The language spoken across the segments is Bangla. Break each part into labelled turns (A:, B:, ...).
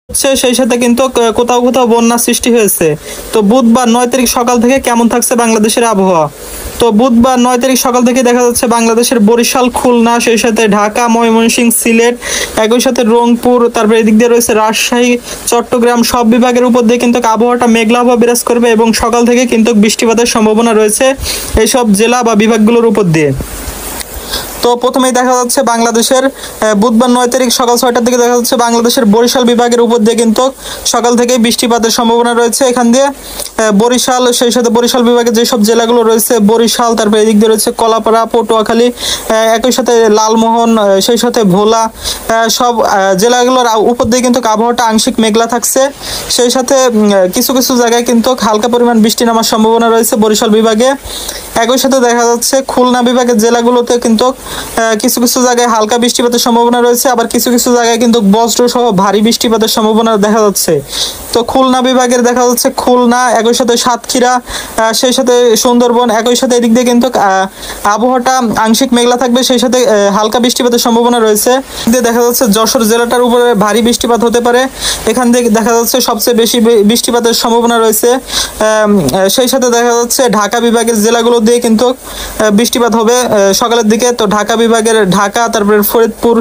A: সেই সাথে কিন্তু কোথাও কোথাও বন্যা সৃষ্টি হয়েছে। তো বুধবার 9 তারিখ সকাল থেকে কেমন থাকছে বাংলাদেশের আবহাওয়া? তো বুধবার 9 তারিখ সকাল থেকে দেখা যাচ্ছে বাংলাদেশের বরিশাল, খুলনা, সেই সাথে ঢাকা, ময়মনসিংহ, সিলেট, একই সাথে রংপুর, তারপরে এদিক দিয়ে রয়েছে রাজশাহী, চট্টগ্রাম, সব বিভাগের উপর দিয়ে কিন্তু আবহাওয়াটা মেঘলা আবহাওয়া বিরাজ করবে এবং সকাল থেকে কিন্তু বৃষ্টিপাতের সম্ভাবনা রয়েছে এইসব জেলা বা বিভাগগুলোর উপর দিয়ে। তো প্রথমেই দেখা যাচ্ছে বাংলাদেশের বুধবার 9 তারিখ সকাল 6টার দিকে দেখা যাচ্ছে বাংলাদেশের বরিশাল বিভাগের উপর দিয়ে কিন্তু সকাল থেকে বৃষ্টিপাতের সম্ভাবনা রয়েছে। এখান দিয়ে বরিশাল, সেই সাথে বরিশাল বিভাগের যেসব জেলাগুলো রয়েছে বরিশাল, তারপরে এদিক দিয়ে রয়েছে কলাপাড়া, পটুয়াখালী, একই সাথে লালমোহন, সেই সাথে ভোলা, সব জেলাগুলোর উপর দিয়ে কিন্তু আবহাওয়াটা আংশিক মেঘলা থাকছে। সেই সাথে কিছু কিছু জায়গায় কিন্তু হালকা পরিমাণ বৃষ্টি নামার সম্ভাবনা রয়েছে বরিশাল বিভাগে। একই সাথে দেখা যাচ্ছে খুলনা বিভাগের জেলাগুলোতে কিন্তু কিছু কিছু জায়গায় হালকা বৃষ্টিপাতের সম্ভাবনা রয়েছে, আবার কিছু কিছু জায়গায় কিন্তু বজ্র সহ ভারী বৃষ্টিপাতের সম্ভাবনা দেখা যাচ্ছে। তো খুলনা বিভাগের দেখা যাচ্ছে খুলনা, একই সাথে সাতক্ষীরা, সেই সাথে সুন্দরবন, একই সাথে এদিক দিয়ে কিন্তু আবহাওয়াটা আংশিক মেঘলা থাকবে, সেই সাথে হালকা বৃষ্টিপাতের সম্ভাবনা রয়েছে। দেখা যাচ্ছে যশোর জেলাটার উপরে ভারী বৃষ্টিপাত হতে পারে, এখান থেকে দেখা যাচ্ছে সবচেয়ে বেশি বৃষ্টিপাতের সম্ভাবনা রয়েছে। সেই সাথে দেখা যাচ্ছে ঢাকা বিভাগের জেলাগুলো দিয়ে কিন্তু বৃষ্টিপাত হবে সকালের দিকে। তো ঢাকা বিভাগের ঢাকা, তারপরে ফরিদপুর,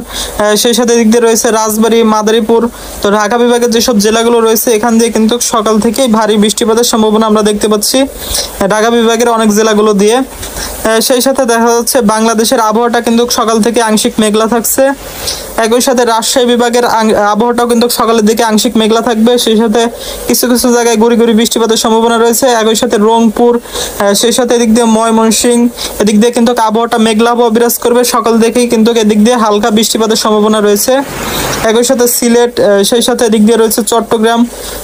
A: সেই সাথে দিক দিয়ে রয়েছে রাজবাড়ী, মাদারীপুর। তো ঢাকা বিভাগের যেসব জেলাগুলো রয়েছে এখান দিয়ে কিন্তু সকাল থেকেই ভারী বৃষ্টিপাতের সম্ভাবনা আমরা দেখতে পাচ্ছি ঢাকা বিভাগের অনেক জেলাগুলো দিয়ে। সেই সাথে দেখা যাচ্ছে বাংলাদেশের আবহাওয়াটা কিন্তু সকাল থেকে আংশিক মেঘলা থাকছে। একই সাথে রাজশাহী বিভাগের আবহাওয়াটাও কিন্তু সকালের দিকে আংশিক মেঘলা থাকবে, সেই সাথে কিছু কিছু জায়গায় গুড়ি গুড়ি বৃষ্টিপাতের সম্ভাবনা রয়েছে। একই সাথে রংপুর, সেই সাথে এদিক দিয়ে ময়মনসিংহ, এদিক দিয়ে কিন্তু আবহাওয়াটা মেঘলা আবহাওয়া বিরাজ করবে সকাল থেকেই, কিন্তু এদিক দিয়ে হালকা বৃষ্টিপাতের সম্ভাবনা রয়েছে। একই সাথে সিলেট, সেই সাথে এদিক দিয়ে রয়েছে চট্টগ্রাম।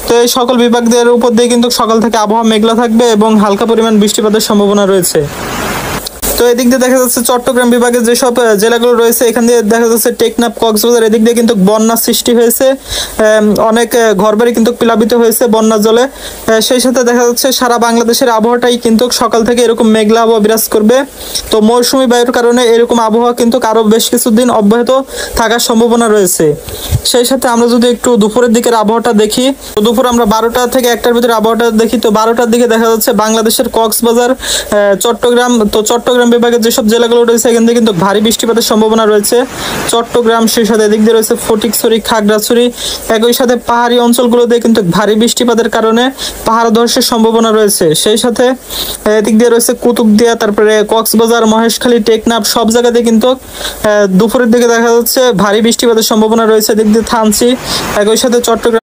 A: তো এই সকল বিভাগের উপর দিয়ে কিন্তু সকাল থেকে আবহাওয়া মেঘলা থাকবে এবং হালকা পরিমাণ বৃষ্টিপাতের সম্ভাবনা রয়েছে। তো এদিক দিয়ে দেখা যাচ্ছে চট্টগ্রাম বিভাগের যেসব জেলাগুলো রয়েছে এখান দিয়ে দেখা যাচ্ছে টেকনাফ, কক্সবাজার, এদিক দিয়ে কিন্তু বন্যা সৃষ্টি হয়েছে, অনেক ঘরবাড়ি কিন্তু প্লাবিত হয়েছে বন্যার জলে। সেই সাথে দেখা যাচ্ছে সারা বাংলাদেশের আবহাওয়াটাই কিন্তু সকাল থেকে এরকম মেঘলা আবহাওয়া বিরাজ করবে। তো মৌসুমী বায়ুর কারণে এরকম আবহাওয়া কিন্তু আরো বেশ কিছুদিন অব্যাহত থাকার সম্ভাবনা রয়েছে। সেই সাথে আমরা যদি একটু দুপুরের দিকের আবহাওয়াটা দেখি, তো দুপুর আমরা 12টা থেকে 1টার ভিতরে আবহাওয়াটা দেখি। তো 12টার দিকে দেখা যাচ্ছে বাংলাদেশের কক্সবাজার, চট্টগ্রাম, তো চট্টগ্রাম বিভাগের যেসব জেলাগুলো রয়েছে এখান থেকে কিন্তু ভারী বৃষ্টিপাতের সম্ভাবনা রয়েছে। চট্টগ্রাম, সেই সাথে এদিক দিয়ে রয়েছে ফটিকছড়ি, খাগড়াছড়ি, একই সাথে পাহাড়ি অঞ্চলগুলোতে কিন্তু ভারী বৃষ্টিপাতের কারণে পাহাড় ধসের সম্ভাবনা রয়েছে। সেই সাথে এদিক দিয়ে রয়েছে কুতুবদিয়া, তারপরে কক্সবাজার, মহেশখালী, টেকনাফ, সব জায়গাতে কিন্তু দুপুরের দিকে দেখা যাচ্ছে ভারী বৃষ্টিপাতের সম্ভাবনা রয়েছে। এদিক দিয়ে থানচি, একই সাথে চট্টগ্রাম।